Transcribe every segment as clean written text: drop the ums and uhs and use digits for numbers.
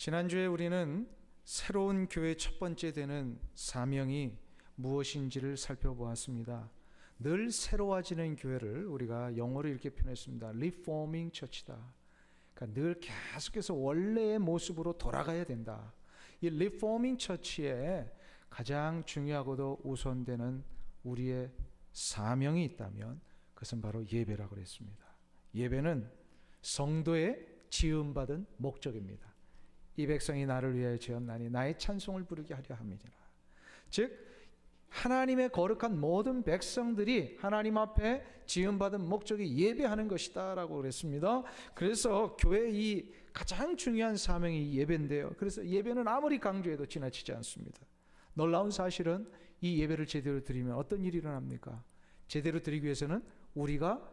지난주에 우리는 새로운 교회의 첫 번째 되는 사명이 무엇인지를 살펴보았습니다. 늘 새로워지는 교회를 우리가 영어로 이렇게 표현했습니다. Reforming Church다. 그러니까 늘 계속해서 원래의 모습으로 돌아가야 된다. 이 Reforming Church에 가장 중요하고도 우선되는 우리의 사명이 있다면 그것은 바로 예배라고 그랬습니다. 예배는 성도의 지음받은 목적입니다. 이 백성이 나를 위하여 지었나니 나의 찬송을 부르게 하려 함이니라. 즉 하나님의 거룩한 모든 백성들이 하나님 앞에 지음받은 목적이 예배하는 것이다 라고 그랬습니다. 그래서 교회의 이 가장 중요한 사명이 예배인데요. 그래서 예배는 아무리 강조해도 지나치지 않습니다. 놀라운 사실은 이 예배를 제대로 드리면 어떤 일이 일어납니까? 제대로 드리기 위해서는 우리가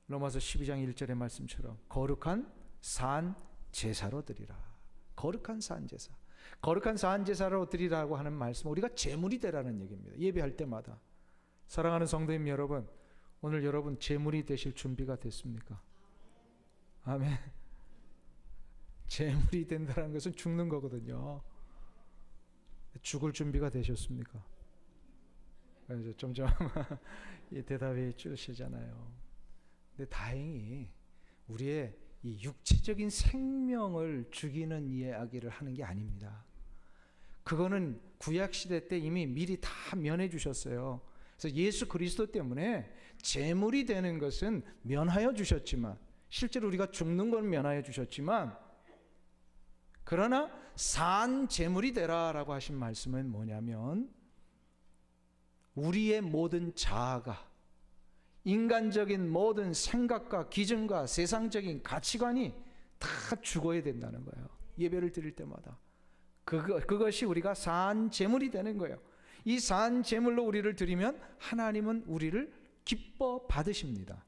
로마서 12장 1절의 말씀처럼 거룩한 산 제사로 드리라. 거룩한 산 제사. 거룩한 산 제사로 드리라고 하는 말씀, 우리가 제물이 되라는 얘기입니다. 예배할 때마다. 사랑하는 성도님 여러분, 오늘 여러분 제물이 되실 준비가 됐습니까? 아멘. 제물이 된다는 것은 죽는 거거든요. 죽을 준비가 되셨습니까? 점점 이 대답이 줄으시잖아요. 근데 다행히 우리의 이 육체적인 생명을 죽이는 이야기를 하는 게 아닙니다. 그거는 구약시대 때 이미 미리 다 면해 주셨어요. 그래서 예수 그리스도 때문에 제물이 되는 것은 면하여 주셨지만, 실제로 우리가 죽는 건 면하여 주셨지만, 그러나 산 제물이 되라라고 하신 말씀은 뭐냐면 우리의 모든 자아가, 인간적인 모든 생각과 기준과 세상적인 가치관이 다 죽어야 된다는 거예요. 예배를 드릴 때마다 그것이 우리가 산 제물이 되는 거예요. 이 산 제물로 우리를 드리면 하나님은 우리를 기뻐 받으십니다.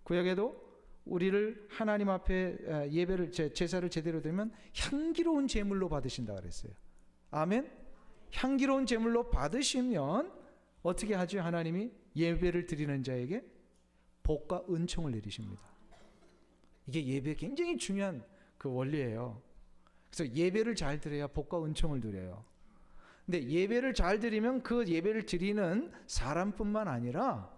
구약에도 우리를 하나님 앞에 예배를 제사를 제대로 드리면 향기로운 제물로 받으신다 그랬어요. 아멘. 향기로운 제물로 받으시면 어떻게 하죠? 하나님이 예배를 드리는 자에게 복과 은총을 내리십니다. 이게 예배의 굉장히 중요한 그 원리예요. 그래서 예배를 잘 드려야 복과 은총을 드려요. 근데 예배를 잘 드리면 그 예배를 드리는 사람뿐만 아니라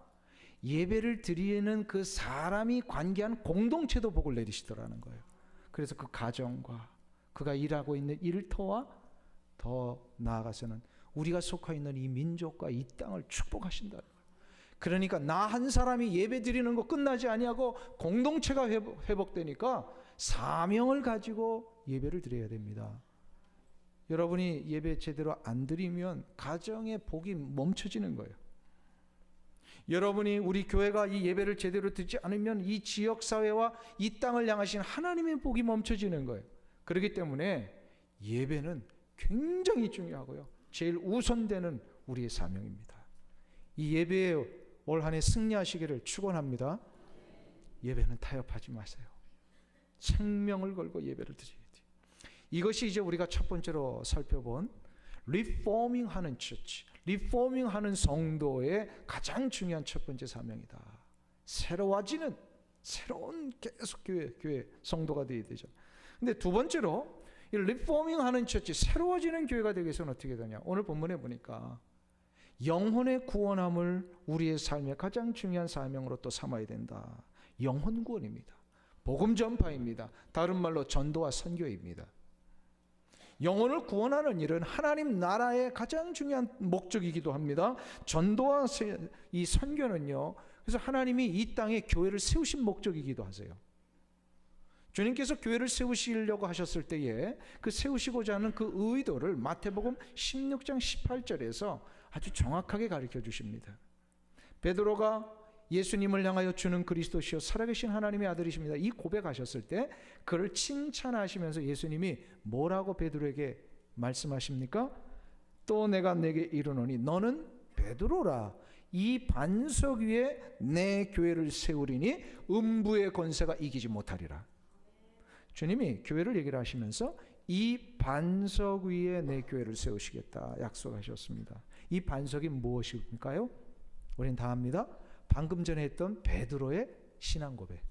예배를 드리는 그 사람이 관계한 공동체도 복을 내리시더라는 거예요. 그래서 그 가정과 그가 일하고 있는 일터와 더 나아가서는 우리가 속해 있는 이 민족과 이 땅을 축복하신다. 그러니까 나 한 사람이 예배 드리는 거 끝나지 아니하고 공동체가 회복되니까 사명을 가지고 예배를 드려야 됩니다. 여러분이 예배 제대로 안 드리면 가정의 복이 멈춰지는 거예요. 여러분이 우리 교회가 이 예배를 제대로 드리지 않으면 이 지역사회와 이 땅을 향하신 하나님의 복이 멈춰지는 거예요. 그렇기 때문에 예배는 굉장히 중요하고요. 제일 우선되는 우리의 사명입니다. 이 예배에 올 한 해 승리하시기를 축원합니다. 예배는 타협하지 마세요. 생명을 걸고 예배를 드려야 돼요. 이것이 이제 우리가 첫 번째로 살펴본 리포밍 하는 처치, 리포밍 하는 성도의 가장 중요한 첫 번째 사명이다. 새로워지는 새로운 계속 교회 성도가 되어야 되죠. 근데 두 번째로 이 리포밍 하는 처치, 새로워지는 교회가 되기 위해서는 어떻게 되냐? 오늘 본문에 보니까 영혼의 구원함을 우리의 삶의 가장 중요한 사명으로 또 삼아야 된다. 영혼 구원입니다. 복음 전파입니다. 다른 말로 전도와 선교입니다. 영혼을 구원하는 일은 하나님 나라의 가장 중요한 목적이기도 합니다. 전도와 이 선교는요, 그래서 하나님이 이 땅에 교회를 세우신 목적이기도 하세요. 주님께서 교회를 세우시려고 하셨을 때에 그 세우시고자 하는 그 의도를 마태복음 16장 18절에서 아주 정확하게 가르쳐 주십니다. 베드로가 예수님을 향하여 주는 그리스도시요 살아계신 하나님의 아들이십니다, 이 고백하셨을 때 그를 칭찬하시면서 예수님이 뭐라고 베드로에게 말씀하십니까? 또 내가 내게 이르노니 너는 베드로라. 이 반석 위에 내 교회를 세우리니 음부의 권세가 이기지 못하리라. 주님이 교회를 얘기를 하시면서 이 반석 위에 내 교회를 세우시겠다 약속하셨습니다. 이 반석이 무엇일까요? 우리는 다 압니다. 방금 전에 했던 베드로의 신앙 고백.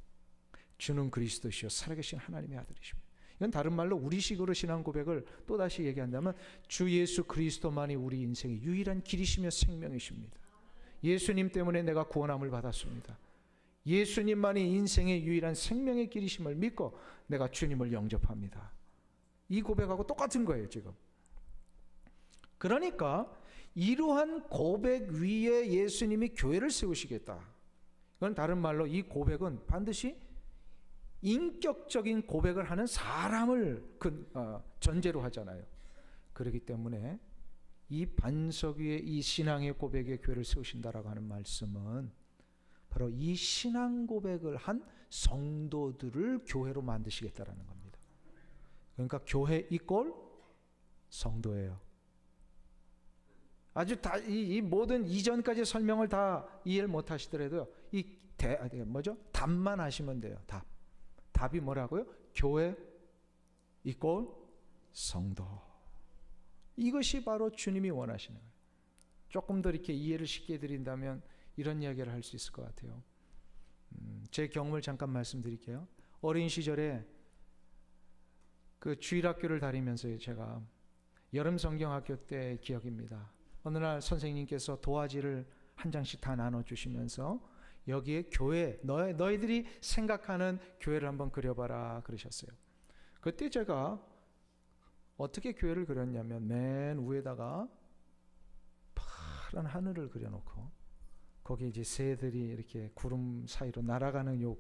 주는 그리스도시요 살아계신 하나님의 아들이십니다. 이건 다른 말로 우리식으로 신앙 고백을 또다시 얘기한다면 주 예수 그리스도만이 우리 인생의 유일한 길이시며 생명이십니다. 예수님 때문에 내가 구원함을 받았습니다. 예수님만이 인생의 유일한 생명의 길이심을 믿고 내가 주님을 영접합니다. 이 고백하고 똑같은 거예요 지금. 그러니까 이러한 고백 위에 예수님이 교회를 세우시겠다. 이건 다른 말로 이 고백은 반드시 인격적인 고백을 하는 사람을 전제로 하잖아요. 그렇기 때문에 이 반석 위에 이 신앙의 고백의 교회를 세우신다라고 하는 말씀은 바로 이 신앙 고백을 한 성도들을 교회로 만드시겠다라는 겁니다. 그러니까 교회 이꼴 성도예요. 아주 다 이 모든 이전까지 설명을 다 이해를 못 하시더라도요. 답만 하시면 돼요. 답이 뭐라고요? 교회 이꼴 성도. 이것이 바로 주님이 원하시는 거예요. 조금 더 이렇게 이해를 쉽게 해드린다면 이런 이야기를 할 수 있을 것 같아요. 제 경험을 잠깐 말씀드릴게요. 어린 시절에 그 주일학교를 다니면서 제가 여름 성경학교 때 기억입니다. 어느 날 선생님께서 도화지를 한 장씩 다 나눠주시면서 여기에 교회, 너희들이 생각하는 교회를 한번 그려봐라 그러셨어요. 그때 제가 어떻게 교회를 그렸냐면 맨 위에다가 파란 하늘을 그려놓고 거기에 이제 새들이 이렇게 구름 사이로 날아가는 요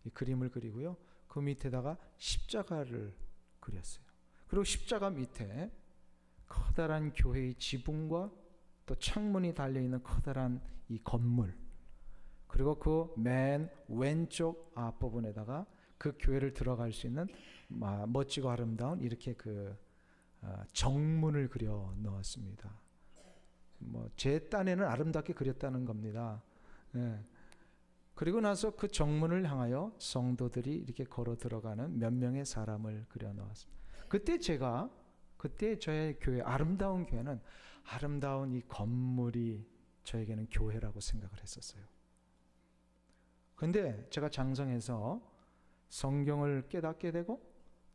이 그림을 그리고요. 그 밑에다가 십자가를 그렸어요. 그리고 십자가 밑에 커다란 교회의 지붕과 또 창문이 달려있는 커다란 이 건물, 그리고 그 맨 왼쪽 앞부분에다가 그 교회를 들어갈 수 있는 멋지고 아름다운 이렇게 정문을 그려 넣었습니다. 제 딴에는 아름답게 그렸다는 겁니다. 예. 그리고 나서 그 정문을 향하여 성도들이 이렇게 걸어 들어가는 몇 명의 사람을 그려 넣었습니다. 그때 저의 교회, 아름다운 교회는 아름다운 이 건물이 저에게는 교회라고 생각을 했었어요. 근데 제가 장성해서 성경을 깨닫게 되고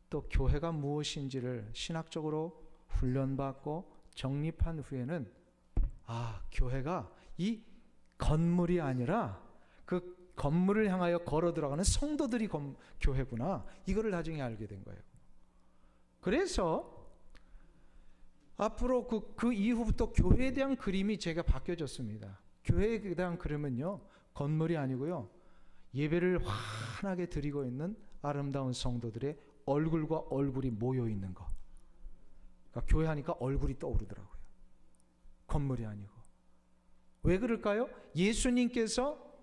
또 교회가 무엇인지를 신학적으로 훈련받고 정립한 후에는 교회가 이 건물이 아니라 그 건물을 향하여 걸어 들어가는 성도들이 교회구나. 이거를 나중에 알게 된 거예요. 그래서 앞으로 그 이후부터 교회에 대한 그림이 제가 바뀌어졌습니다. 교회에 대한 그림은요, 건물이 아니고요, 예배를 환하게 드리고 있는 아름다운 성도들의 얼굴과 얼굴이 모여 있는 거. 그러니까 교회 하니까 얼굴이 떠오르더라고요. 건물이 아니고. 왜 그럴까요? 예수님께서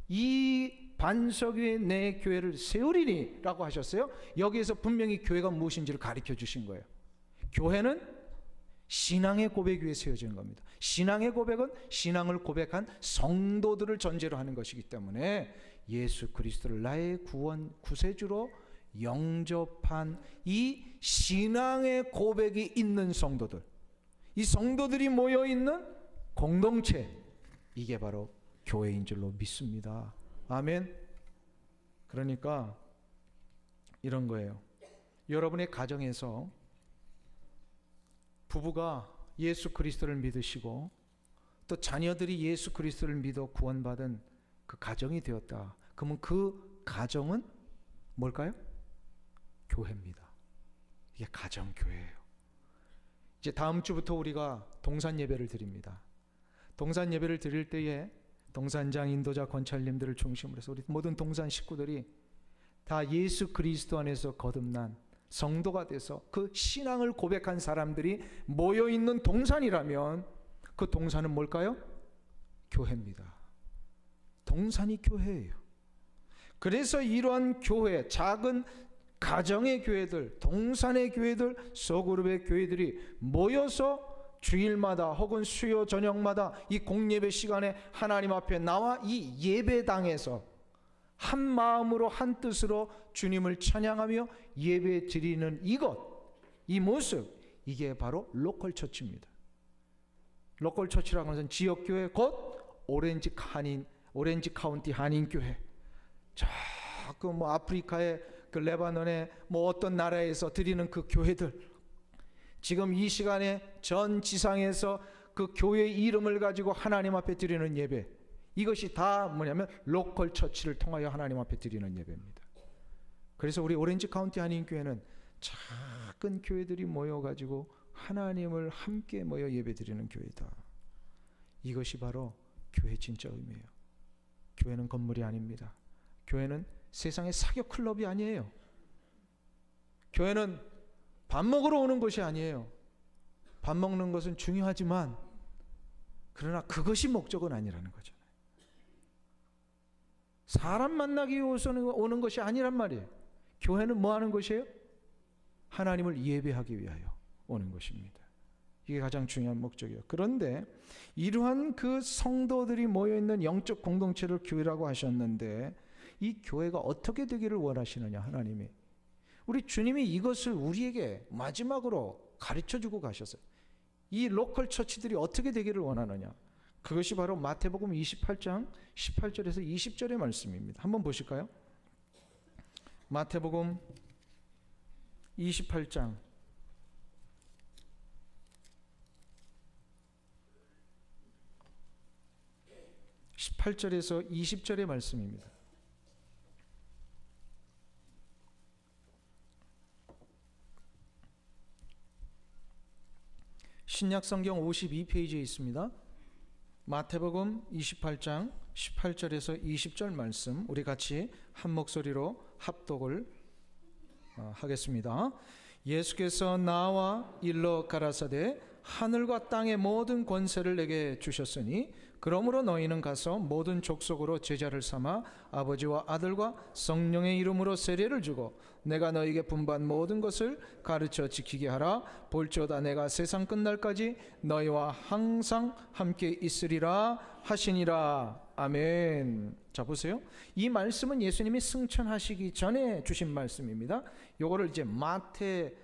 이 반석 위에 내 교회를 세우리니 라고 하셨어요. 여기에서 분명히 교회가 무엇인지를 가르쳐 주신 거예요. 교회는 신앙의 고백 위에 세워지는 겁니다. 신앙의 고백은 신앙을 고백한 성도들을 전제로 하는 것이기 때문에 예수 그리스도를 나의 구세주로 영접한 이 신앙의 고백이 있는 성도들, 이 성도들이 모여있는 공동체, 이게 바로 교회인 줄로 믿습니다. 아멘. 그러니까 이런 거예요. 여러분의 가정에서 부부가 예수 그리스도를 믿으시고 또 자녀들이 예수 그리스도를 믿어 구원받은 그 가정이 되었다. 그러면 그 가정은 뭘까요? 교회입니다. 이게 가정교회예요. 이제 다음 주부터 우리가 동산 예배를 드립니다. 동산 예배를 드릴 때에 동산장 인도자 권찰님들을 중심으로 해서 우리 모든 동산 식구들이 다 예수 그리스도 안에서 거듭난 성도가 돼서 그 신앙을 고백한 사람들이 모여있는 동산이라면 그 동산은 뭘까요? 교회입니다. 동산이 교회예요. 그래서 이러한 교회, 작은 가정의 교회들, 동산의 교회들, 소그룹의 교회들이 모여서 주일마다 혹은 수요 저녁마다 이 공예배 시간에 하나님 앞에 나와 이 예배당에서 한 마음으로 한 뜻으로 주님을 찬양하며 예배 드리는 이 모습, 이게 바로 로컬 처치입니다. 로컬 처치라고 하는 것은 지역교회, 곧 오렌지 카운티 한인교회, 저 아프리카의 그 레바논의 뭐 어떤 나라에서 드리는 그 교회들, 지금 이 시간에 전 지상에서 그 교회의 이름을 가지고 하나님 앞에 드리는 예배, 이것이 다 뭐냐면 로컬 처치를 통하여 하나님 앞에 드리는 예배입니다. 그래서 우리 오렌지 카운티 한인교회는 작은 교회들이 모여가지고 하나님을 함께 모여 예배드리는 교회다. 이것이 바로 교회 진짜 의미예요. 교회는 건물이 아닙니다. 교회는 세상의 사교 클럽이 아니에요. 교회는 밥 먹으러 오는 것이 아니에요. 밥 먹는 것은 중요하지만 그러나 그것이 목적은 아니라는 거잖아요. 사람 만나기 위해서 오는 것이 아니란 말이에요. 교회는 뭐 하는 것이에요? 하나님을 예배하기 위하여 오는 것입니다. 이게 가장 중요한 목적이에요. 그런데 이러한 그 성도들이 모여있는 영적 공동체를 교회라고 하셨는데, 이 교회가 어떻게 되기를 원하시느냐, 하나님이. 우리 주님이 이것을 우리에게 마지막으로 가르쳐주고 가셨어요. 이 로컬 처치들이 어떻게 되기를 원하느냐, 그것이 바로 마태복음 28장 18절에서 20절의 말씀입니다. 한번 보실까요? 마태복음 28장 18절에서 20절의 말씀입니다. 신약성경 52페이지에 있습니다. 마태복음 28장 18절에서 20절 말씀, 우리 같이 한 목소리로 합독을 하겠습니다. 예수께서 나와 일러 가라사대 하늘과 땅의 모든 권세를 내게 주셨으니 그러므로 너희는 가서 모든 족속으로 제자를 삼아 아버지와 아들과 성령의 이름으로 세례를 주고 내가 너희에게 분부한 모든 것을 가르쳐 지키게 하라. 볼지어다 내가 세상 끝날까지 너희와 항상 함께 있으리라 하시니라. 아멘. 자, 보세요. 이 말씀은 예수님이 승천하시기 전에 주신 말씀입니다. 요거를 이제 마태의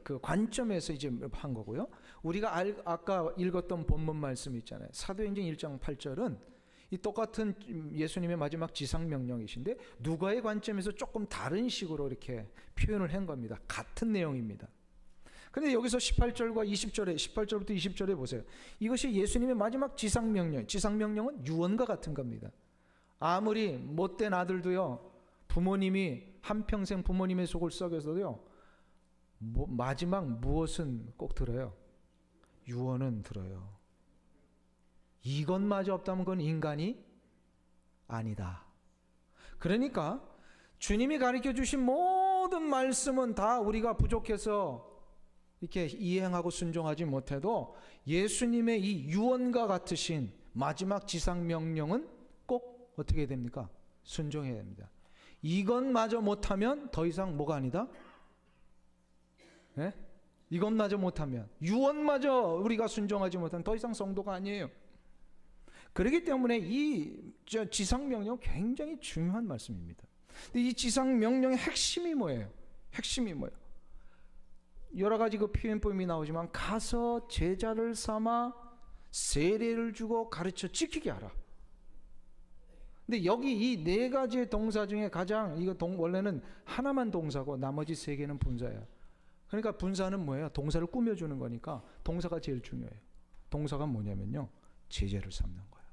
그 관점에서 이제 한 거고요. 우리가 아까 읽었던 본문 말씀 있잖아요. 사도행전 1장 8절은 이 똑같은 예수님의 마지막 지상 명령이신데 누가의 관점에서 조금 다른 식으로 이렇게 표현을 한 겁니다. 같은 내용입니다. 근데 여기서 18절과 20절에 18절부터 20절에 보세요. 이것이 예수님의 마지막 지상 명령. 지상 명령은 유언과 같은 겁니다. 아무리 못된 아들도요, 부모님이 한평생 부모님의 속을 썩여서도요, 마지막 무엇은 꼭 들어요? 유언은 들어요. 이것마저 없다면 그건 인간이 아니다. 그러니까 주님이 가르쳐 주신 모든 말씀은 다 우리가 부족해서 이렇게 이행하고 순종하지 못해도 예수님의 이 유언과 같으신 마지막 지상 명령은 꼭 어떻게 해야 됩니까? 순종해야 됩니다. 이것마저 못하면 더 이상 뭐가 아니다? 네? 이것마저 못하면, 유언마저 우리가 순종하지 못하면 더 이상 성도가 아니에요. 그렇기 때문에 이 지상명령 굉장히 중요한 말씀입니다. 근데 이 지상명령의 핵심이 뭐예요? 핵심이 뭐예요? 여러 가지 그 표현법이 나오지만 가서 제자를 삼아 세례를 주고 가르쳐 지키게 하라. 근데 여기 이 네 가지의 동사 중에 가장 원래는 하나만 동사고 나머지 세 개는 분사예요. 그러니까 분사는 뭐예요? 동사를 꾸며주는 거니까 동사가 제일 중요해요. 동사가 뭐냐면요, 제자를 삼는 거예요.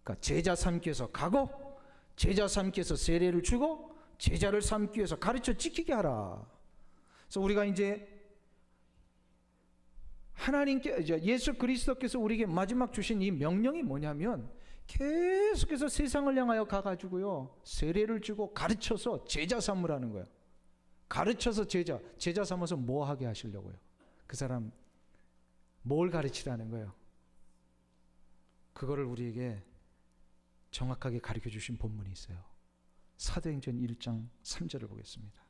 그러니까 제자 삼기 위해서 가고, 제자 삼기 위해서 세례를 주고, 제자를 삼기 위해서 가르쳐 지키게 하라. 그래서 우리가 이제 하나님께, 예수 그리스도께서 우리에게 마지막 주신 이 명령이 뭐냐면 계속해서 세상을 향하여 가가지고요, 세례를 주고 가르쳐서 제자 삼으라는 거예요. 가르쳐서 제자 삼아서 뭐 하게 하시려고요? 그 사람 뭘 가르치라는 거예요? 그거를 우리에게 정확하게 가르쳐 주신 본문이 있어요. 사도행전 1장 3절을 보겠습니다.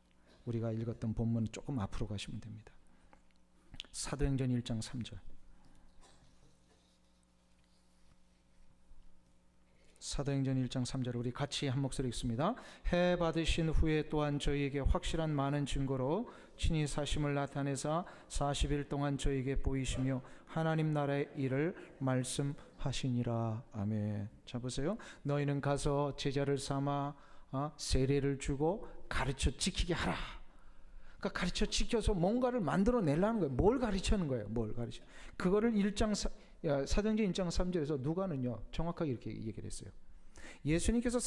우리가 읽었던 본문 조금 앞으로 가시면 됩니다. 사도행전 1장 3절. 사도행전 1장 3절 우리 같이 한 목소리 읽습니다. 해 받으신 후에 또한 저희에게 확실한 많은 증거로 친히 사심을 나타내사 40일 동안 저희에게 보이시며 하나님 나라의 일을 말씀하시니라. 아멘. 자, 보세요. 너희는 가서 제자를 삼아 세례를 주고 가르쳐 지키게 하라. 그러니까 가르쳐 지켜서 뭔가를 만들어내려는 거예요. 뭘 가르치는 거예요? 뭘 가르쳐? 그거를 사도행전 1장 3절에서 누가는요 정확하게 이렇게 얘기를 했어요. 예수님께서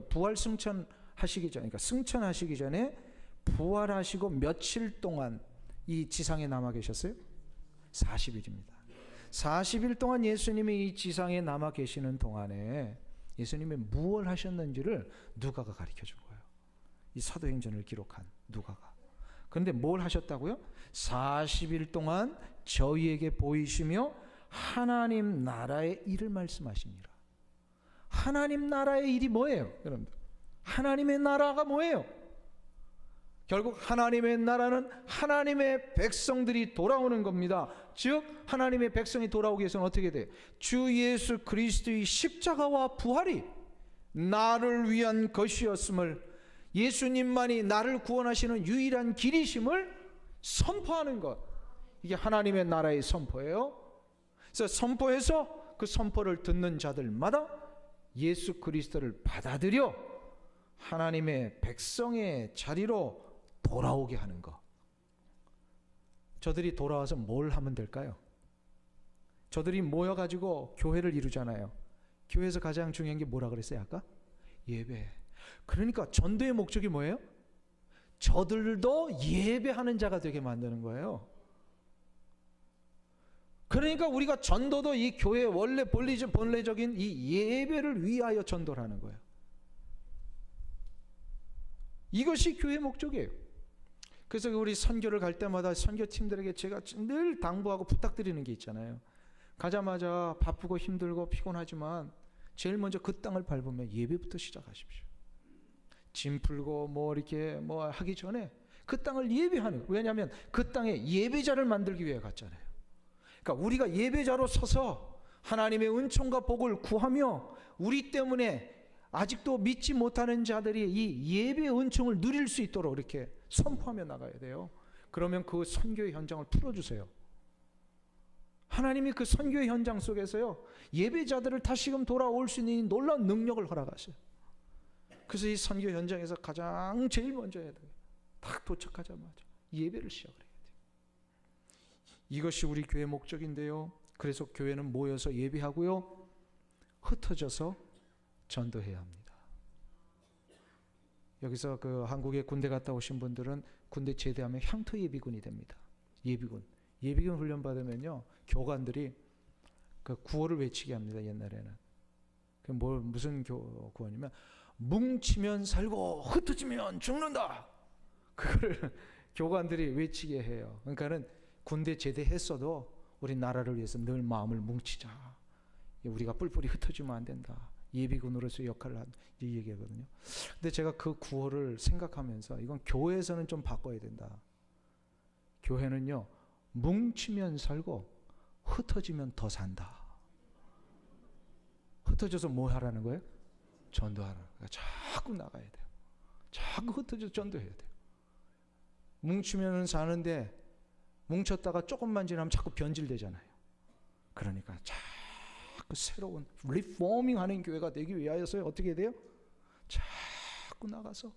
부활 승천하시기 전에, 그러니까 승천하시기 전에 부활하시고 며칠 동안 이 지상에 남아 계셨어요? 40일입니다. 40일 동안 예수님이 이 지상에 남아 계시는 동안에 예수님이 무엇을 하셨는지를 누가가 가르쳐 준 거예요. 이 사도행전을 기록한 누가가. 그런데 뭘 하셨다고요? 40일 동안 저희에게 보이시며 하나님 나라의 일을 말씀하시니라. 하나님 나라의 일이 뭐예요? 여러분들, 하나님의 나라가 뭐예요? 결국 하나님의 나라는 하나님의 백성들이 돌아오는 겁니다. 즉 하나님의 백성이 돌아오기 위해서는 어떻게 돼요? 주 예수 그리스도의 십자가와 부활이 나를 위한 것이었음을, 예수님만이 나를 구원하시는 유일한 길이심을 선포하는 것, 이게 하나님의 나라의 선포예요. 그래서 선포해서 그 선포를 듣는 자들마다 예수 그리스도를 받아들여 하나님의 백성의 자리로 돌아오게 하는 것. 저들이 돌아와서 뭘 하면 될까요? 저들이 모여가지고 교회를 이루잖아요. 교회에서 가장 중요한 게 뭐라 그랬어요 아까? 예배. 그러니까 전도의 목적이 뭐예요? 저들도 예배하는 자가 되게 만드는 거예요. 그러니까 우리가 전도도 이 교회의 원래 본래적인 이 예배를 위하여 전도를 하는 거예요. 이것이 교회의 목적이에요. 그래서 우리 선교를 갈 때마다 선교팀들에게 제가 늘 당부하고 부탁드리는 게 있잖아요. 가자마자 바쁘고 힘들고 피곤하지만 제일 먼저 그 땅을 밟으면 예배부터 시작하십시오. 짐 풀고 이렇게 하기 전에 그 땅을 예배하는 거예요. 왜냐하면 그 땅에 예배자를 만들기 위해 갔잖아요. 그러니까 우리가 예배자로 서서 하나님의 은총과 복을 구하며 우리 때문에 아직도 믿지 못하는 자들이 이 예배의 은총을 누릴 수 있도록 이렇게 선포하며 나가야 돼요. 그러면 그 선교의 현장을 풀어주세요. 하나님이 그 선교의 현장 속에서요 예배자들을 다시금 돌아올 수 있는 놀라운 능력을 허락하셔요. 그래서 이 선교 현장에서 가장 제일 먼저 해야 돼요. 딱 도착하자마자 예배를 시작을 해야 돼요. 이것이 우리 교회 목적인데요. 그래서 교회는 모여서 예배하고요, 흩어져서 전도해야 합니다. 여기서 그 한국에 군대 갔다 오신 분들은 군대 제대하면 향토 예비군이 됩니다. 예비군 훈련 받으면요 교관들이 그 구호를 외치게 합니다. 옛날에는 그 무슨 구호냐면 뭉치면 살고 흩어지면 죽는다. 그걸 교관들이 외치게 해요. 그러니까는 군대 제대했어도 우리 나라를 위해서 늘 마음을 뭉치자. 우리가 뿔뿔이 흩어지면 안 된다. 예비군으로서 역할을 한 이 얘기거든요. 근데 제가 그 구호를 생각하면서 이건 교회에서는 좀 바꿔야 된다. 교회는요 뭉치면 살고 흩어지면 더 산다. 흩어져서 뭐 하라는 거예요? 전도하라는 거예요. 자꾸 나가야 돼요. 자꾸 흩어져서 전도해야 돼요. 뭉치면 사는데 뭉쳤다가 조금만 지나면 자꾸 변질되잖아요. 그러니까 자꾸 새로운 리포밍하는 교회가 되기 위하여서 어떻게 돼요? 자꾸 나가서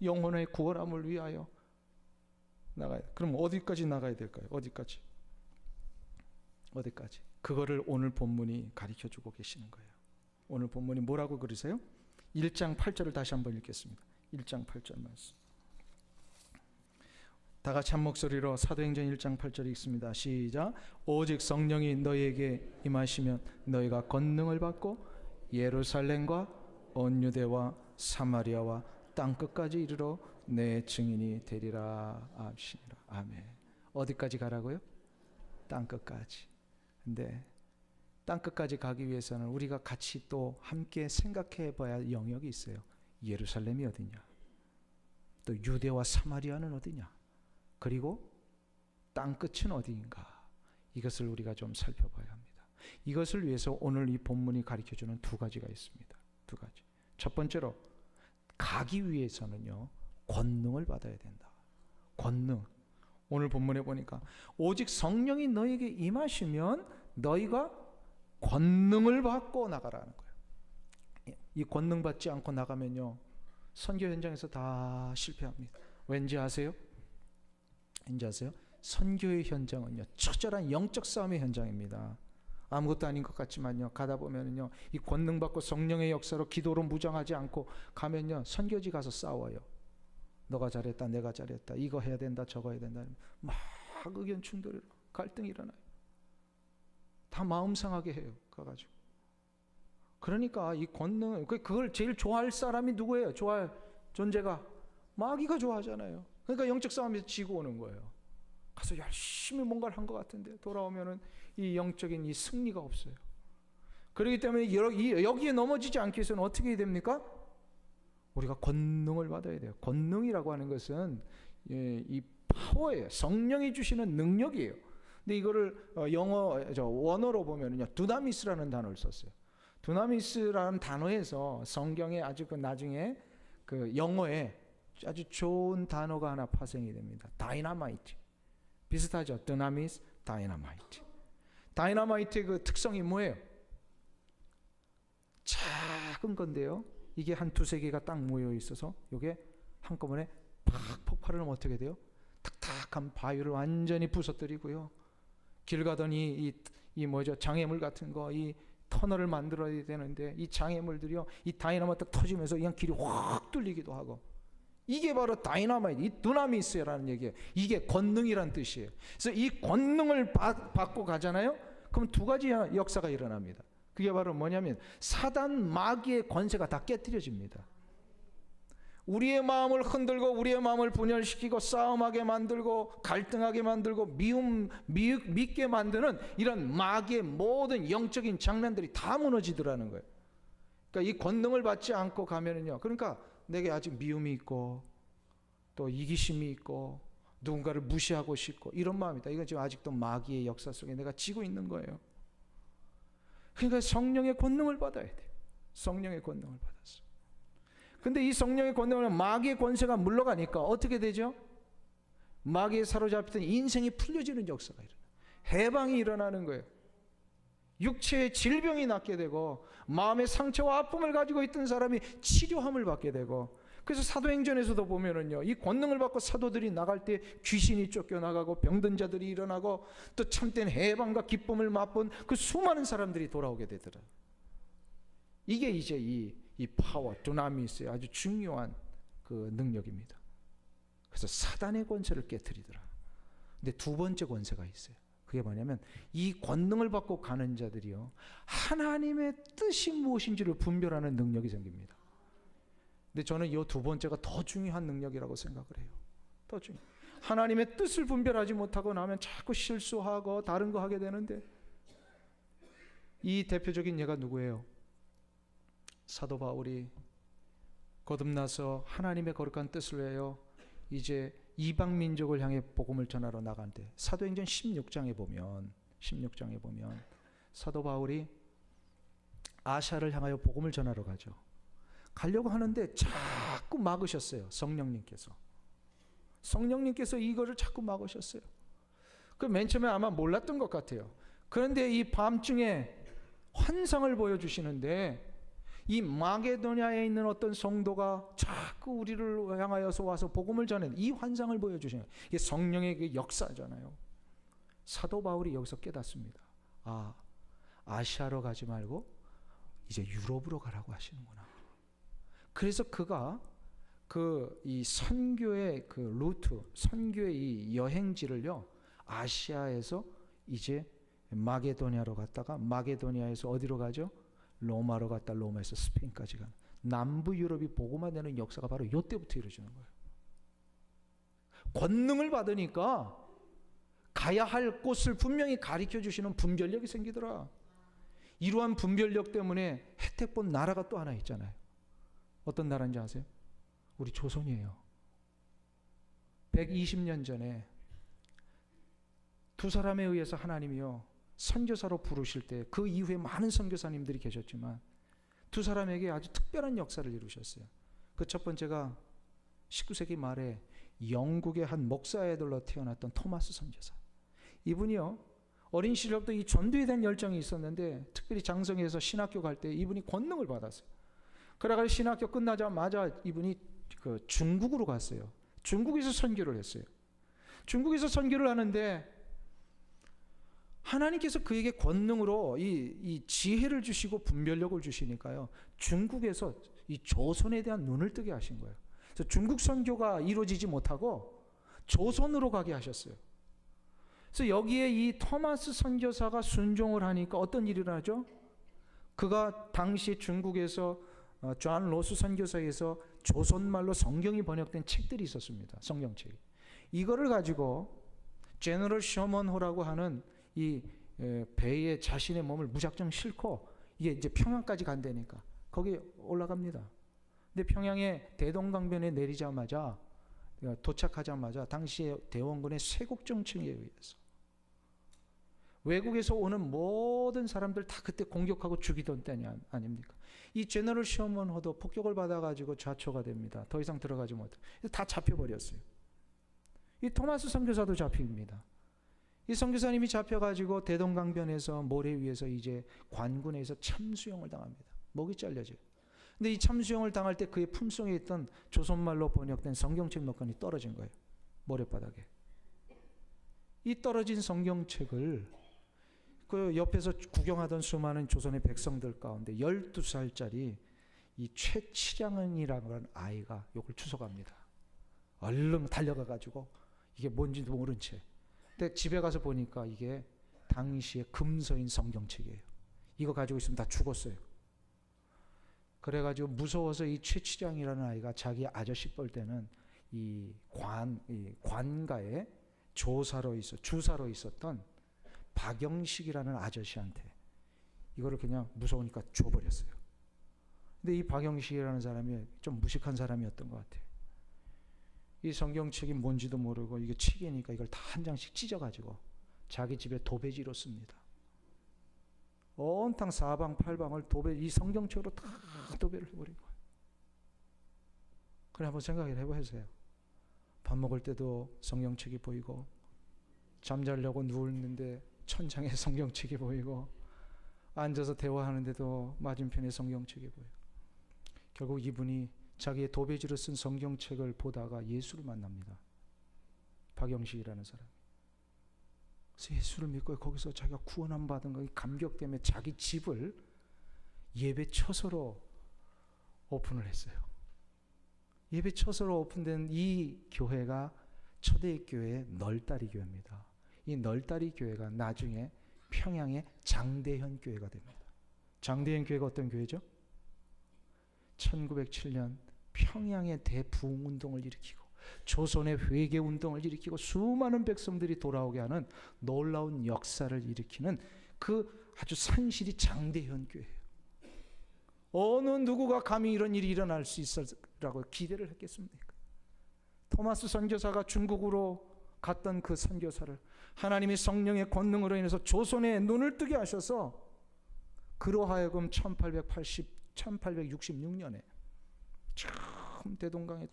영혼의 구원함을 위하여 나가야 돼요. 그럼 어디까지 나가야 될까요? 어디까지? 그거를 오늘 본문이 가르쳐주고 계시는 거예요. 오늘 본문이 뭐라고 그러세요? 1장 8절을 다시 한번 읽겠습니다. 1장 8절 말씀. 다 같이 한 목소리로 사도행전 1장 8절 읽습니다. 시작. 오직 성령이 너희에게 임하시면 너희가 권능을 받고 예루살렘과 온 유대와 사마리아와 땅끝까지 이르러 내 증인이 되리라 하시니라. 아멘. 어디까지 가라고요? 땅끝까지. 근데 땅끝까지 가기 위해서는 우리가 같이 또 함께 생각해 봐야 할 영역이 있어요. 예루살렘이 어디냐? 또 유대와 사마리아는 어디냐? 그리고 땅끝은 어디인가? 이것을 우리가 좀 살펴봐야 합니다. 이것을 위해서 오늘 이 본문이 가르쳐주는 두 가지가 있습니다. 두 가지. 첫 번째로 가기 위해서는요 권능을 받아야 된다. 권능. 오늘 본문에 보니까 오직 성령이 너에게 임하시면 너희가 권능을 받고 나가라는 거예요. 이 권능 받지 않고 나가면요 선교 현장에서 다 실패합니다. 왠지 아세요? 선교의 현장은요, 처절한 영적 싸움의 현장입니다. 아무것도 아닌 것 같지만요, 가다 보면은요, 이 권능 받고 성령의 역사로 기도로 무장하지 않고 가면요, 선교지 가서 싸워요. 너가 잘했다, 내가 잘했다, 이거 해야 된다, 저거 해야 된다, 막 의견 충돌이, 갈등이 일어나요. 다 마음 상하게 해요, 가가지고. 그러니까 이 권능, 그걸 제일 좋아할 사람이 누구예요? 좋아할 존재가 마귀가 좋아하잖아요. 그러니까 영적 싸움에서 지고 오는 거예요. 가서 열심히 뭔가를 한 것 같은데 돌아오면은 이 영적인 이 승리가 없어요. 그렇기 때문에 여기에 넘어지지 않기 위해서는 어떻게 해야 됩니까? 우리가 권능을 받아야 돼요. 권능이라고 하는 것은 이 파워예요. 성령이 주시는 능력이에요. 근데 이거를 원어로 보면은요, 두나미스라는 단어를 썼어요. 두나미스라는 단어에서 성경에 아주 그 나중에 그 영어에 아주 좋은 단어가 하나 파생이 됩니다. 다이너마이트. 비슷하죠? 두나미스, 다이너마이트. 다이너마이트의 그 특성이 뭐예요? 작은 건데요, 이게 한 두세 개가 딱 모여 있어서 이게 한꺼번에 팍 폭발을 하면 어떻게 돼요? 탁탁한 바위를 완전히 부서뜨리고요, 길 가더니 이 장애물 같은 거, 이 터널을 만들어야 되는데 이 장애물들이요, 이 다이너마이트 터지면서 그냥 길이 확 뚫리기도 하고, 이게 바로 다이너마이트, 이 두나미스라는 얘기예요. 이게 권능이란 뜻이에요. 그래서 이 권능을 받고 가잖아요. 그럼 두 가지 역사가 일어납니다. 그게 바로 뭐냐면 사단 마귀의 권세가 다 깨트려집니다. 우리의 마음을 흔들고 우리의 마음을 분열시키고 싸움하게 만들고 갈등하게 만들고 미웃게 만드는 이런 마귀의 모든 영적인 장난들이 다 무너지더라는 거예요. 그러니까 이 권능을 받지 않고 가면은요, 그러니까 내게 아직 미움이 있고 또 이기심이 있고 누군가를 무시하고 싶고 이런 마음이다. 이건 지금 아직도 마귀의 역사 속에 내가 지고 있는 거예요. 그러니까 성령의 권능을 받아야 돼요. 성령의 권능을 받았어. 근데 이 성령의 권능을 마귀의 권세가 물러가니까 어떻게 되죠? 마귀에 사로잡히던 인생이 풀려지는 역사가 일어나요. 해방이 일어나는 거예요. 육체의 질병이 낫게 되고 마음의 상처와 아픔을 가지고 있던 사람이 치료함을 받게 되고, 그래서 사도행전에서도 보면은요, 이 권능을 받고 사도들이 나갈 때 귀신이 쫓겨나가고 병든 자들이 일어나고 또 참된 해방과 기쁨을 맛본 그 수많은 사람들이 돌아오게 되더라. 이게 이제 이 파워, 두나미스의 아주 중요한 그 능력입니다. 그래서 사단의 권세를 깨트리더라. 근데 두 번째 권세가 있어요. 그게 뭐냐면 이 권능을 받고 가는 자들이요, 하나님의 뜻이 무엇인지를 분별하는 능력이 생깁니다. 근데 저는 이 두 번째가 더 중요한 능력이라고 생각을 해요. 더 중요. 하나님의 뜻을 분별하지 못하고 나면 자꾸 실수하고 다른 거 하게 되는데, 이 대표적인 예가 누구예요? 사도 바울이 거듭나서 하나님의 거룩한 뜻을 위하여 이제 이방 민족을 향해 복음을 전하러 나간대. 사도행전 16장에 보면 사도 바울이 아시아를 향하여 복음을 전하러 가죠. 가려고 하는데 자꾸 막으셨어요. 성령님께서 이거를 자꾸 막으셨어요. 그 맨 처음에 아마 몰랐던 것 같아요. 그런데 이 밤중에 환상을 보여주시는데, 이 마게도냐에 있는 어떤 성도가 자꾸 우리를 향하여서 와서 복음을 전하는 이 환상을 보여주시는, 이게 성령의 그 역사잖아요. 사도 바울이 여기서 깨닫습니다. 아, 아시아로 가지 말고 이제 유럽으로 가라고 하시는구나. 그래서 그가 이 선교의 그 루트, 선교의 이 여행지를요, 아시아에서 이제 마게도냐로 갔다가 마게도냐에서 어디로 가죠? 로마로 갔다 로마에서 스페인까지 가는 남부 유럽이 복음화 되는 역사가 바로 이때부터 이루어지는 거예요. 권능을 받으니까 가야 할 곳을 분명히 가르쳐 주시는 분별력이 생기더라. 이러한 분별력 때문에 혜택 본 나라가 또 하나 있잖아요. 어떤 나라인지 아세요? 우리 조선이에요. 120년 전에 두 사람에 의해서 하나님이요, 선교사로 부르실 때, 그 이후에 많은 선교사님들이 계셨지만 두 사람에게 아주 특별한 역사를 이루셨어요. 그 첫 번째가 19세기 말에 영국의 한 목사의 아들로 태어났던 토마스 선교사. 이분이요, 어린 시절부터 이 전도에 대한 열정이 있었는데 특별히 장성에서 신학교 갈 때 이분이 권능을 받았어요. 그래가지고 신학교 끝나자마자 이분이 그 중국으로 갔어요. 중국에서 선교를 했어요. 중국에서 선교를 하는데 하나님께서 그에게 권능으로 이 지혜를 주시고 분별력을 주시니까요. 중국에서 이 조선에 대한 눈을 뜨게 하신 거예요. 그래서 중국 선교가 이루어지지 못하고 조선으로 가게 하셨어요. 그래서 여기에 이 토마스 선교사가 순종을 하니까 어떤 일이 일어나죠? 그가 당시 중국에서 존 로스 선교사에서 조선말로 성경이 번역된 책들이 있었습니다. 성경책이. 이거를 가지고 제너럴 셔먼호라고 하는 이 배에 자신의 몸을 무작정 싣고 이게 이제 평양까지 간다니까 거기 올라갑니다. 근데 평양에 대동강변에 내리자마자 도착하자마자 당시에 대원군의 쇄국정청에 의해서 외국에서 오는 모든 사람들 다 그때 공격하고 죽이던 때냐 아닙니까? 이 제너럴 셔먼호도 폭격을 받아가지고 좌초가 됩니다. 더 이상 들어가지 못해. 다 잡혀버렸어요. 이 토마스 선교사도 잡힙니다. 이 선교사님이 잡혀가지고 대동강변에서 모래 위에서 이제 관군에서 참수형을 당합니다. 목이 잘려져요. 근데 이 참수형을 당할 때 그의 품속에 있던 조선말로 번역된 성경책 몇 권이 떨어진 거예요. 모래바닥에. 이 떨어진 성경책을 그 옆에서 구경하던 수많은 조선의 백성들 가운데 12살짜리 이 최치량은이라는 아이가 이걸 주워갑니다. 얼른 달려가가지고 이게 뭔지도 모른 채. 근데 집에 가서 보니까 이게 당시의 금서인 성경책이에요. 이거 가지고 있으면 다 죽었어요. 그래가지고 무서워서 이 최치량이라는 아이가 자기 아저씨 뻘 때는 이 관가에 주사로 있었던 박영식이라는 아저씨한테 이거를 그냥 무서우니까 줘버렸어요. 근데 이 박영식이라는 사람이 좀 무식한 사람이었던 것 같아요. 이 성경책이 뭔지도 모르고 이게 책이니까 이걸 다 한 장씩 찢어가지고 자기 집에 도배지로 씁니다. 온탕 사방팔방을 이 성경책으로 다 도배를 해버린 거예요. 그래 한번 생각을 해보세요. 밥 먹을 때도 성경책이 보이고 잠자려고 누웠는데 천장에 성경책이 보이고 앉아서 대화하는데도 맞은편에 성경책이 보여요. 결국 이분이 자기의 도배지로 쓴 성경책을 보다가 예수를 만납니다. 박영식이라는 사람. 그래서 예수를 믿고 거기서 자기가 구원함 받은 거 감격 때문에 자기 집을 예배 처소로 오픈을 했어요. 예배 처소로 오픈된 이 교회가 초대교회 널다리 교회입니다. 이 널다리 교회가 나중에 평양의 장대현 교회가 됩니다. 장대현 교회가 어떤 교회죠? 1907년 평양의 대부흥운동을 일으키고 조선의 회개운동을 일으키고 수많은 백성들이 돌아오게 하는 놀라운 역사를 일으키는 그 아주 산실이 장대현 교회예요. 어느 누구가 감히 이런 일이 일어날 수 있으라고 기대를 했겠습니까? 토마스 선교사가 중국으로 갔던 그 선교사를 하나님의 성령의 권능으로 인해서 조선의 눈을 뜨게 하셔서 그로 하여금 1866년에 처음 대동강에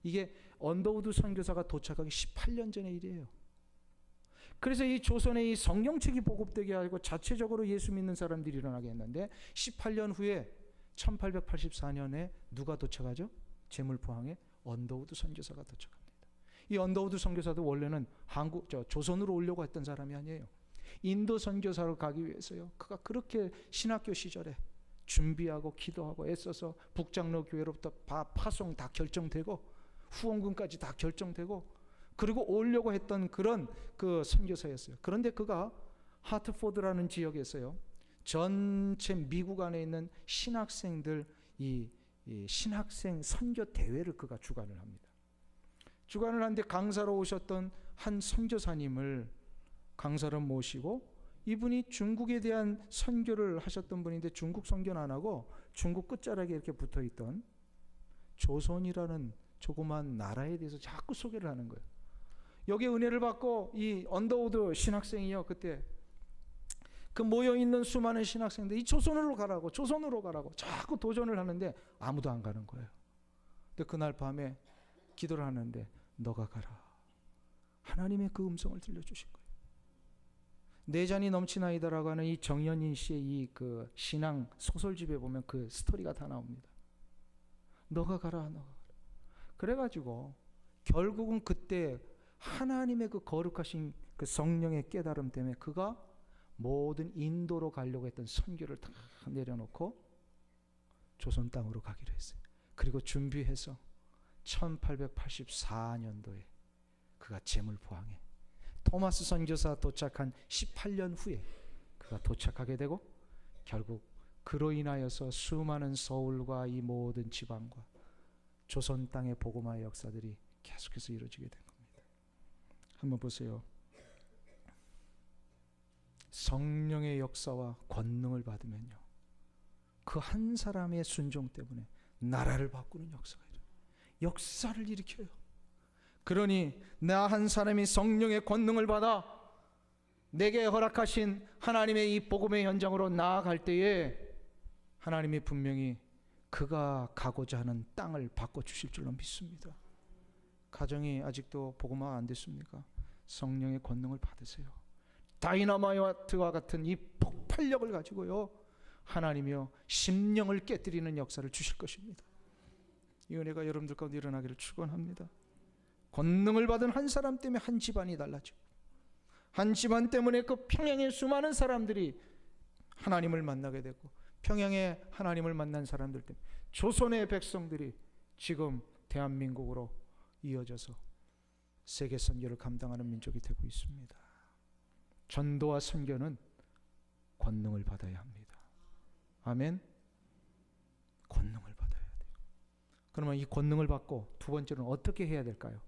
이게 언더우드 선교사가 도착하기 18년 전의 일이에요. 그래서 이 조선의 이 성경책이 보급되게 하고 자체적으로 예수 믿는 사람들이 일어나게 했는데 18년 후에 1884년에 누가 도착하죠? 제물포항에 언더우드 선교사가 도착합니다. 이 언더우드 선교사도 원래는 조선으로 오려고 했던 사람이 아니에요. 인도 선교사로 가기 위해서요. 그가 그렇게 신학교 시절에 준비하고 기도하고 애써서 북장로 교회로부터 파송 다 결정되고 후원금까지 다 결정되고 그리고 오려고 했던 그런 그 선교사였어요. 그런데 그가 하트포드라는 지역에서요. 전체 미국 안에 있는 신학생들 이 신학생 선교 대회를 그가 주관을 합니다. 주관을 하는데 강사로 오셨던 한 선교사님을 강사로 모시고 이분이 중국에 대한 선교를 하셨던 분인데 중국 선교는 안 하고 중국 끝자락에 이렇게 붙어있던 조선이라는 조그만 나라에 대해서 자꾸 소개를 하는 거예요. 여기에 은혜를 받고 이 언더우드 신학생이요. 그때 그 모여있는 수많은 신학생들 이 조선으로 가라고 자꾸 도전을 하는데 아무도 안 가는 거예요. 근데 그날 밤에 기도를 하는데 너가 가라. 하나님의 그 음성을 들려주신 거예요. 내 잔이 넘치나이다라고 하는 이 정연인 씨의 이 그 신앙 소설집에 보면 그 스토리가 다 나옵니다. 너가 가라, 너가 가라. 그래가지고 결국은 그때 하나님의 그 거룩하신 그 성령의 깨달음 때문에 그가 모든 인도로 가려고 했던 선교를 다 내려놓고 조선 땅으로 가기로 했어요. 그리고 준비해서 1884년도에 그가 제물포항에 토마스 선교사 도착한 18년 후에 그가 도착하게 되고, 결국 그로 인하여서 수많은 서울과 이 모든 지방과 조선 땅의 복음화의 역사들이 계속해서 이루어지게 된 겁니다. 한번 보세요. 성령의 역사와 권능을 받으면요, 그 한 사람의 순종 때문에 나라를 바꾸는 역사가 일어나요. 역사를 일으켜요. 그러니 나 한 사람이 성령의 권능을 받아 내게 허락하신 하나님의 이 복음의 현장으로 나아갈 때에 하나님이 분명히 그가 가고자 하는 땅을 바꿔주실 줄로 믿습니다. 가정이 아직도 복음화 안 됐습니까? 성령의 권능을 받으세요. 다이너마이트와 같은 이 폭발력을 가지고요, 하나님이요 심령을 깨뜨리는 역사를 주실 것입니다. 이 은혜가 여러분들 가운데 일어나기를 축원합니다. 권능을 받은 한 사람 때문에 한 집안이 달라지고, 한 집안 때문에 그 평양의 수많은 사람들이 하나님을 만나게 되고, 평양에 하나님을 만난 사람들 때문에 조선의 백성들이 지금 대한민국으로 이어져서 세계 선교를 감당하는 민족이 되고 있습니다. 전도와 선교는 권능을 받아야 합니다. 아멘. 권능을 받아야 돼요. 그러면 이 권능을 받고 두 번째는 어떻게 해야 될까요?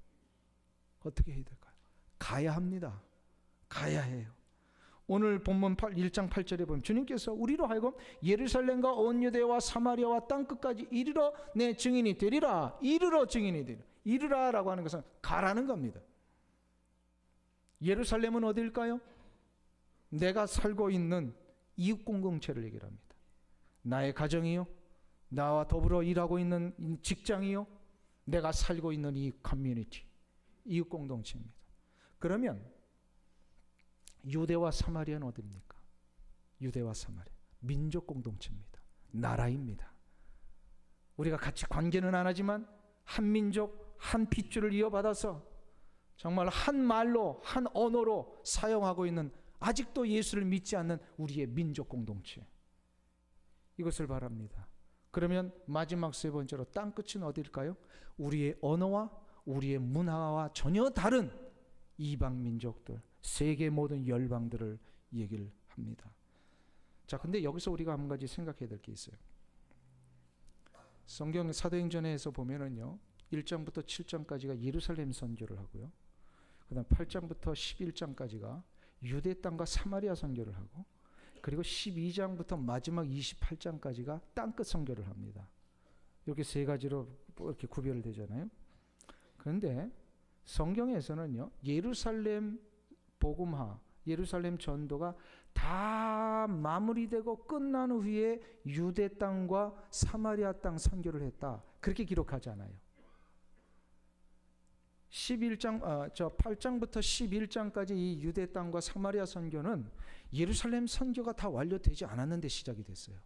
어떻게 해야 될까요? 가야 합니다. 가야 해요. 오늘 본문 1장 8절에 보면 주님께서 우리로 하여금 예루살렘과 온 유대와 사마리아와 땅끝까지 이르러 내 증인이 되리라. 이르러 증인이 되리라. 이르라라고 하는 것은 가라는 겁니다. 예루살렘은 어디일까요? 내가 살고 있는 이웃 공동체를 얘기를 합니다. 나의 가정이요, 나와 더불어 일하고 있는 직장이요, 내가 살고 있는 이 커뮤니티, 이웃 공동체입니다. 그러면 유대와 사마리아는 어디입니까? 유대와 사마리아, 민족 공동체입니다. 나라입니다. 우리가 같이 관계는 안 하지만 한 민족, 한 핏줄을 이어받아서 정말 한 말로, 한 언어로 사용하고 있는, 아직도 예수를 믿지 않는 우리의 민족 공동체, 이것을 바랍니다. 그러면 마지막 세 번째로 땅끝은 어디일까요? 우리의 언어와 우리의 문화와 전혀 다른 이방 민족들, 세계 모든 열방들을 얘기를 합니다. 자, 근데 여기서 우리가 한 가지 생각해야 될 게 있어요. 성경 사도행전에서 보면은요, 1장부터 7장까지가 예루살렘 선교를 하고요, 그 다음 8장부터 11장까지가 유대 땅과 사마리아 선교를 하고, 그리고 12장부터 마지막 28장까지가 땅끝 선교를 합니다. 이렇게 세 가지로 이렇게 구별되잖아요. 그런데 성경에서는요, 예루살렘 복음화, 예루살렘 전도가 다 마무리되고 끝난 후에 유대 땅과 사마리아 땅 선교를 했다, 그렇게 기록하지 않아요. 8장부터 11장까지 이 유대 땅과 사마리아 선교는 예루살렘 선교가 다 완료되지 않았는데 시작이 됐어요.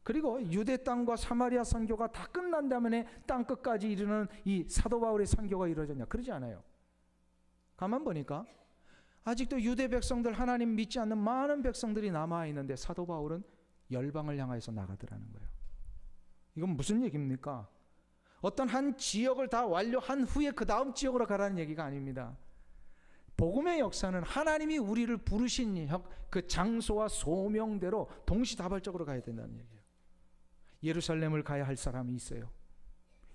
그리고 유대 땅과 사마리아 선교가 다 끝난 다음에 땅 끝까지 이르는 이 사도 바울의 선교가 이루어졌냐? 그러지 않아요. 가만 보니까 아직도 유대 백성들, 하나님 믿지 않는 많은 백성들이 남아 있는데 사도 바울은 열방을 향해서 나가더라는 거예요. 이건 무슨 얘기입니까? 어떤 한 지역을 다 완료한 후에 그 다음 지역으로 가라는 얘기가 아닙니다. 복음의 역사는 하나님이 우리를 부르신 그 장소와 소명대로 동시다발적으로 가야 된다는 얘기예요. 예루살렘을 가야 할 사람이 있어요.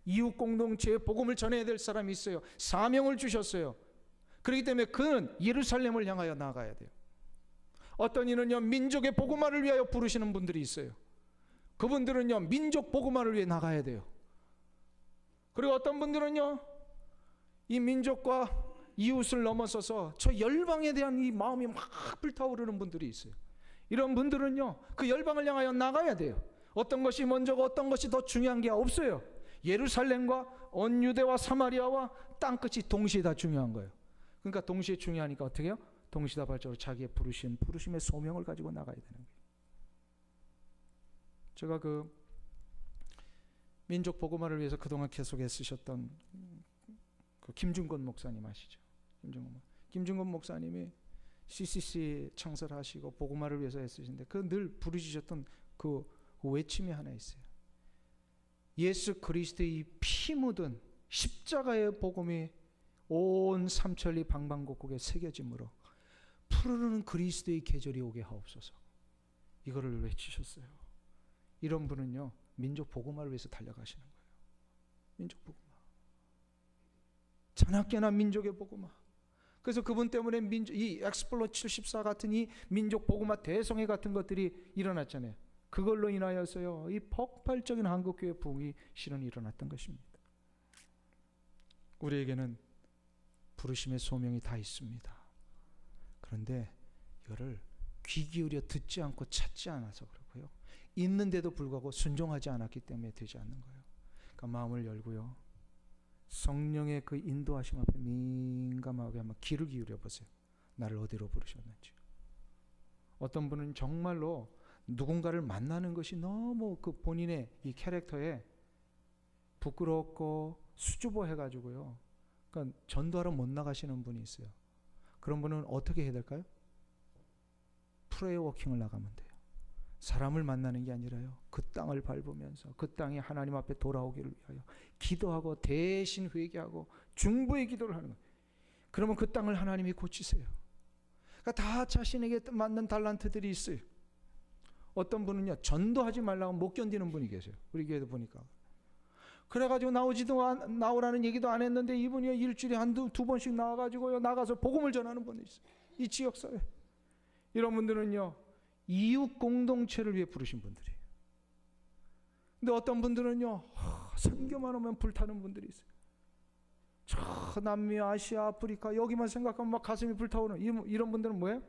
이웃 공동체에 복음을 전해야 될 사람이 있어요. 사명을 주셨어요. 그렇기 때문에 그는 예루살렘을 향하여 나가야 돼요. 어떤 이는요, 민족의 복음화를 위하여 부르시는 분들이 있어요. 그분들은요, 민족 복음화를 위해 나가야 돼요. 그리고 어떤 분들은요, 이 민족과 이웃을 넘어서서 저 열방에 대한 이 마음이 막 불타오르는 분들이 있어요. 이런 분들은요, 그 열방을 향하여 나가야 돼요. 어떤 것이 먼저고 어떤 것이 더 중요한 게 없어요. 예루살렘과 온 유대와 사마리아와 땅끝이 동시에 다 중요한 거예요. 그러니까 동시에 중요하니까 어떻게 해요? 동시다발적으로 자기의 부르심의 소명을 가지고 나가야 되는 거예요. 제가 민족 복음화를 위해서 그동안 계속 애쓰셨던 그 김중건 목사님 아시죠? 김중건 목사님이 CCC 창설하시고 복음화를 위해서 애쓰신데 그 늘 부르짖었던 그 외침이 하나 있어요. 예수 그리스도의 피 묻은 십자가의 복음이 온 삼천리 방방곡곡에 새겨짐으로 푸르른 그리스도의 계절이 오게 하옵소서. 이거를 외치셨어요. 이런 분은요, 민족 복음화를 위해서 달려가시는 거예요. 민족 복음화. 자나깨나 민족의 복음화. 그래서 그분 때문에 이 엑스플로 74 같은 이 민족 복음화 대성회 같은 것들이 일어났잖아요. 그걸로 인하여서요, 이 폭발적인 한국교회 부흥이 실은 일어났던 것입니다. 우리에게는 부르심의 소명이 다 있습니다. 그런데 이거를 귀 기울여 듣지 않고 찾지 않아서 그렇고요. 있는데도 불구하고 순종하지 않았기 때문에 되지 않는 거예요. 그러니까 마음을 열고요. 성령의 그 인도하심 앞에 민감하게 한번 귀를 기울여 보세요. 나를 어디로 부르셨는지. 어떤 분은 정말로 누군가를 만나는 것이 너무 그 본인의 이 캐릭터에 부끄럽고 수줍어 해가지고요. 그러니까 전도하러 못 나가시는 분이 있어요. 그런 분은 어떻게 해야 될까요? 프레이어 워킹을 나가면 돼요. 사람을 만나는 게 아니라요. 그 땅을 밟으면서 그 땅이 하나님 앞에 돌아오기를 위하여 기도하고 대신 회개하고 중보의 기도를 하는 거예요. 그러면 그 땅을 하나님이 고치세요. 그러니까 다 자신에게 맞는 달란트들이 있어요. 어떤 분은요, 전도하지 말라고 못 견디는 분이 계세요. 우리 교회도 보니까. 그래가지고 나오라는 얘기도 안 했는데 이분이 일주일에 두 번씩 나와가지고요, 나가서 복음을 전하는 분이 있어요. 이 지역사회. 이런 분들은요, 이웃 공동체를 위해 부르신 분들이에요. 근데 어떤 분들은요, 선교만 오면 불타는 분들이 있어요. 저 남미, 아시아, 아프리카 여기만 생각하면 막 가슴이 불타오르는 이런 분들은 뭐예요?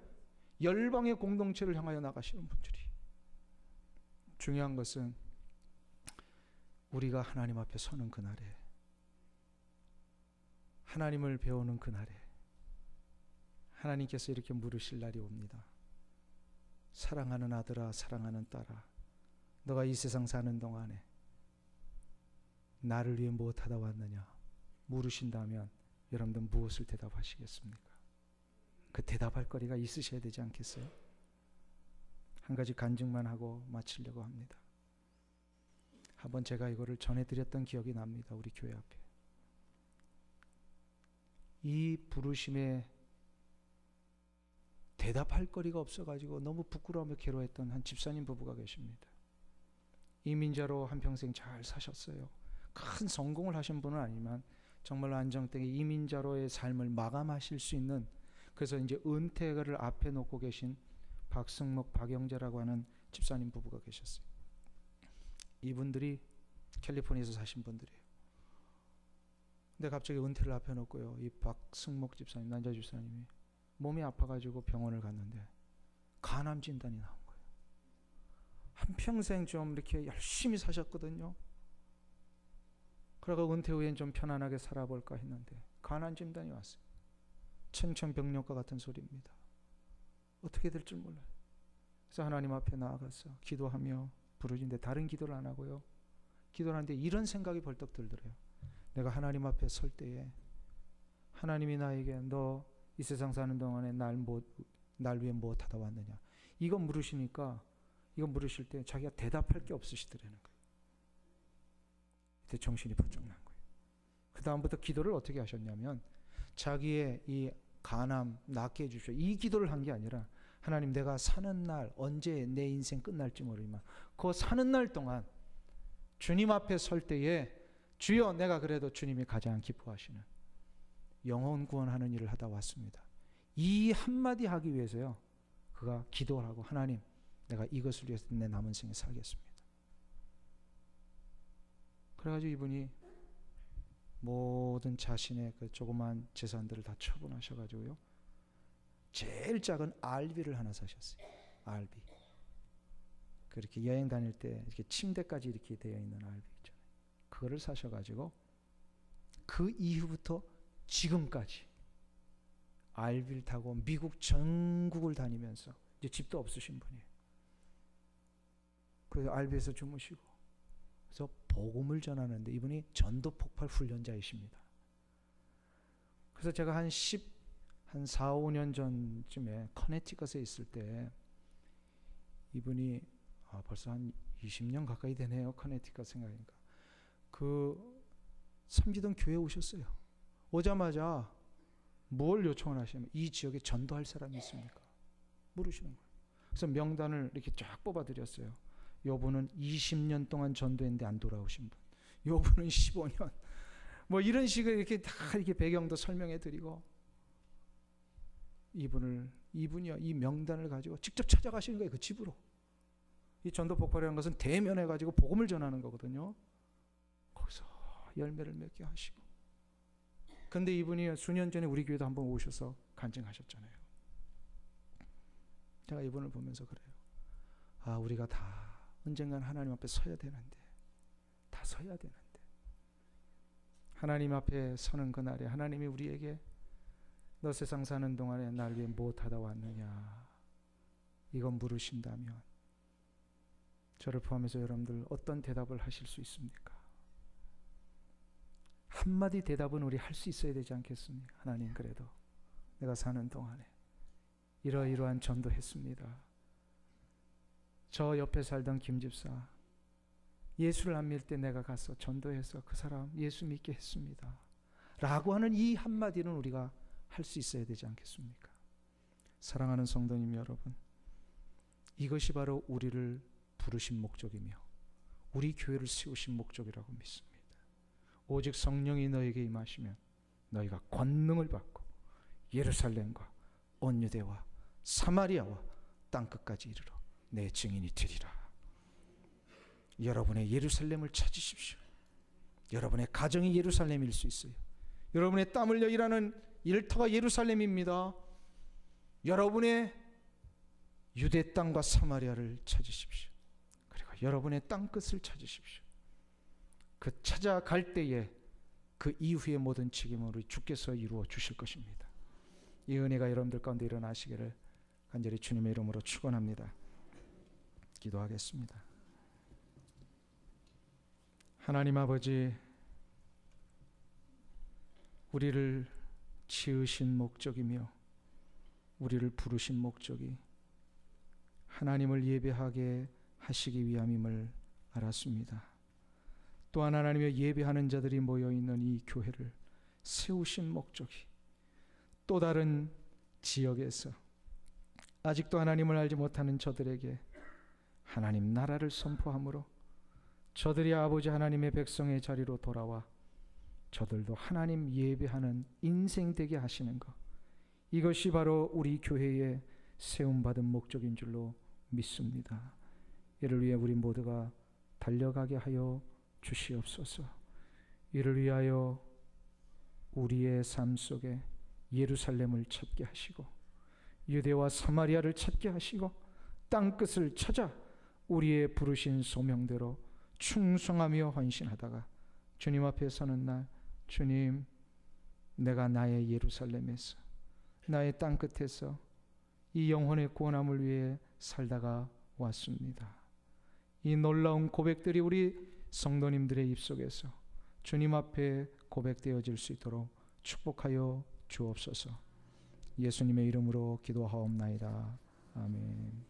열방의 공동체를 향하여 나가시는 분들이. 중요한 것은 우리가 하나님 앞에 서는 그날에, 하나님을 배우는 그날에 하나님께서 이렇게 물으실 날이 옵니다. 사랑하는 아들아, 사랑하는 딸아, 너가 이 세상 사는 동안에 나를 위해 무엇하다 왔느냐 물으신다면 여러분들 무엇을 대답하시겠습니까? 그 대답할 거리가 있으셔야 되지 않겠어요? 한 가지 간증만 하고 마치려고 합니다. 한번 제가 이거를 전해드렸던 기억이 납니다. 우리 교회 앞에. 이 부르심에 대답할 거리가 없어가지고 너무 부끄러우며 괴로워했던 한 집사님 부부가 계십니다. 이민자로 한평생 잘 사셨어요. 큰 성공을 하신 분은 아니지만 정말로 안정되게 이민자로의 삶을 마감하실 수 있는, 그래서 이제 은퇴를 앞에 놓고 계신 박승목, 박영재라고 하는 집사님 부부가 계셨어요. 이분들이 캘리포니아에서 사신 분들이에요. 근데 갑자기 은퇴를 앞에 놓고요, 이 박승목 집사님, 남자 집사님이 몸이 아파가지고 병원을 갔는데 간암 진단이 나온 거예요. 한평생 좀 이렇게 열심히 사셨거든요. 그러고 은퇴 후엔 좀 편안하게 살아볼까 했는데 간암 진단이 왔어요. 천천병력과 같은 소리입니다. 어떻게 될 줄 몰라요. 그래서 하나님 앞에 나아가서 기도하며 부르짖는데 다른 기도를 안 하고요, 기도를 하는데 이런 생각이 벌떡 들더래요. 내가 하나님 앞에 설 때에 하나님이 나에게 너 이 세상 사는 동안에 날 위해 무엇하다 왔느냐 이거 물으시니까, 이거 물으실 때 자기가 대답할 게 없으시더라는 거예요. 그때 정신이 번쩍 난 거예요. 그 다음부터 기도를 어떻게 하셨냐면 자기의 이 간암 낫게 해주십시오, 이 기도를 한 게 아니라 하나님, 내가 사는 날 언제 내 인생 끝날지 모르지만 그 사는 날 동안 주님 앞에 설 때에 주여, 내가 그래도 주님이 가장 기뻐하시는 영혼 구원하는 일을 하다 왔습니다. 이 한마디 하기 위해서요, 그가 기도를 하고 하나님, 내가 이것을 위해서 내 남은 생에 살겠습니다. 그래가지고 이분이 모든 자신의 그 조그만 재산들을 다 처분하셔가지고요, 제일 작은 RV를 하나 사셨어요. RV. 그렇게 여행 다닐 때 이렇게 침대까지 이렇게 되어 있는 RV 있잖아요. 그거를 사셔가지고 그 이후부터 지금까지 RV를 타고 미국 전국을 다니면서, 이제 집도 없으신 분이에요. 그래서 RV에서 주무시고 그래서 복음을 전하는데 이분이 전도 폭발 훈련자이십니다. 그래서 제가 한 4, 5년 전쯤에 커네티컷에 있을 때 이분이 벌써 한 20년 가까이 되네요. 커네티컷 생각하니까. 그 섬기던 교회에 오셨어요. 오자마자 뭘 요청을 하시냐면 이 지역에 전도할 사람이 있습니까? 물으시는 거예요. 그래서 명단을 이렇게 쫙 뽑아드렸어요. 요분은 20년 동안 전도했는데 안 돌아오신 분, 요분은 15년, 뭐 이런 식으로 이렇게 다 이렇게 배경도 설명해 드리고, 이분이요 이 명단을 가지고 직접 찾아가시는 거예요. 그 집으로. 이 전도 폭발이라는 것은 대면해 가지고 복음을 전하는 거거든요. 거기서 열매를 맺게 하시고. 근데 이분이 수년 전에 우리 교회도 한번 오셔서 간증하셨잖아요. 제가 이분을 보면서 그래요. 우리가 다 언젠간 하나님 앞에 서야 되는데, 다 서야 되는데, 하나님 앞에 서는 그날에 하나님이 우리에게 너 세상 사는 동안에 날 위해 무엇하다 왔느냐 이건 물으신다면 저를 포함해서 여러분들 어떤 대답을 하실 수 있습니까? 한마디 대답은 우리 할 수 있어야 되지 않겠습니까? 하나님, 그래도 내가 사는 동안에 이러이러한 전도했습니다. 저 옆에 살던 김집사 예수를 안 믿을 때 내가 가서 전도해서 그 사람 예수 믿게 했습니다 라고 하는 이 한마디는 우리가 할 수 있어야 되지 않겠습니까? 사랑하는 성도님 여러분, 이것이 바로 우리를 부르신 목적이며 우리 교회를 세우신 목적이라고 믿습니다. 오직 성령이 너에게 임하시면 너희가 권능을 받고 예루살렘과 온 유대와 사마리아와 땅끝까지 이르러 내 증인이 되리라. 여러분의 예루살렘을 찾으십시오. 여러분의 가정이 예루살렘일 수 있어요. 여러분의 땀 흘려 일하는 일터가 예루살렘입니다. 여러분의 유대 땅과 사마리아를 찾으십시오. 그리고 여러분의 땅끝을 찾으십시오. 그 찾아갈 때에 그 이후의 모든 책임은 우리 주께서 이루어 주실 것입니다. 이 은혜가 여러분들 가운데 일어나시기를 간절히 주님의 이름으로 축원합니다. 기도하겠습니다. 하나님 아버지, 우리를 지으신 목적이며 우리를 부르신 목적이 하나님을 예배하게 하시기 위함임을 알았습니다. 또한 하나님의 예배하는 자들이 모여있는 이 교회를 세우신 목적이 또 다른 지역에서 아직도 하나님을 알지 못하는 저들에게 하나님 나라를 선포함으로 저들이 아버지 하나님의 백성의 자리로 돌아와 저들도 하나님 예배하는 인생 되게 하시는 것, 이것이 바로 우리 교회의 세움받은 목적인 줄로 믿습니다. 이를 위해 우리 모두가 달려가게 하여 주시옵소서. 이를 위하여 우리의 삶 속에 예루살렘을 찾게 하시고 유대와 사마리아를 찾게 하시고 땅끝을 찾아 우리의 부르신 소명대로 충성하며 헌신하다가 주님 앞에 서는 날, 주님, 내가 나의 예루살렘에서 나의 땅끝에서 이 영혼의 구원함을 위해 살다가 왔습니다. 이 놀라운 고백들이 우리 성도님들의 입속에서 주님 앞에 고백되어질 수 있도록 축복하여 주옵소서. 예수님의 이름으로 기도하옵나이다. 아멘.